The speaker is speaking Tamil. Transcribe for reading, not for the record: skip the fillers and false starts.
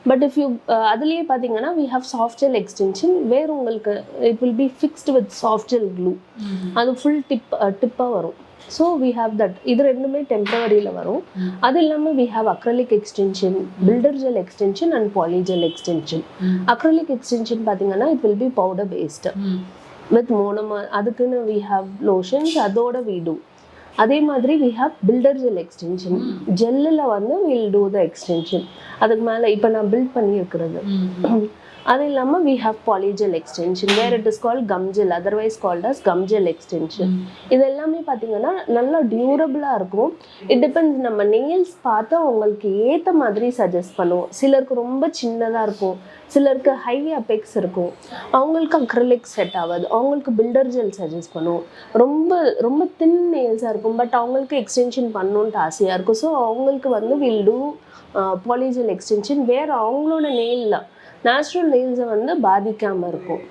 பட் இஃப் யூ அதுலேயே பார்த்தீங்கன்னா we have soft gel extension where உங்களுக்கு it will be fixed with soft gel glue. அது ஃபுல் டிப்பாக வரும். So we have that. இது ரெண்டுமே டெம்பரரியில் வரும். அது இல்லாமல் we have acrylic extension, builder gel extension and poly gel extension. Acrylic extension பார்த்தீங்கன்னா it will be powder based with monomer. அதுக்குன்னு வி ஹாவ் லோஷன்ஸ், அதோட வி டூ. அதே மாதிரி we have builder gel extension. ஜெல்லில் வந்து வில் டூ த எக்ஸ்டென்ஷன். அதுக்கு மேலே இப்போ நான் பில்ட் பண்ணியிருக்கிறது. அது இல்லாமல் we have polygel extension where it is called gum gel, otherwise called as gum gel extension. இது எல்லாமே பார்த்தீங்கன்னா நல்லா டியூரபிளாக இருக்கும். இட் டிபெண்ட்ஸ், நம்ம நெயில்ஸ் பார்த்து அவங்களுக்கு ஏற்ற மாதிரி சஜஸ்ட் பண்ணுவோம். சிலருக்கு ரொம்ப சின்னதாக இருக்கும், சிலருக்கு ஹை அபெக்ஸ் இருக்கும், அவங்களுக்கு அக்ரிலிக் செட் ஆகாது, அவங்களுக்கு பில்டர் ஜெல் சஜஸ்ட் பண்ணுவோம். ரொம்ப ரொம்ப தின் நெயில்ஸாக இருக்கும், பட் அவங்களுக்கு எக்ஸ்டென்ஷன் பண்ணணுன்ட்டு ஆசையாக இருக்கும். ஸோ அவங்களுக்கு வந்து வில் டூ பாலிஜெல் எக்ஸ்டென்ஷன் வேர் அவங்களோட நெயிலில் நேச்சுரல் நெயில்ஸை வந்து பாதிக்காமல் இருக்கும்.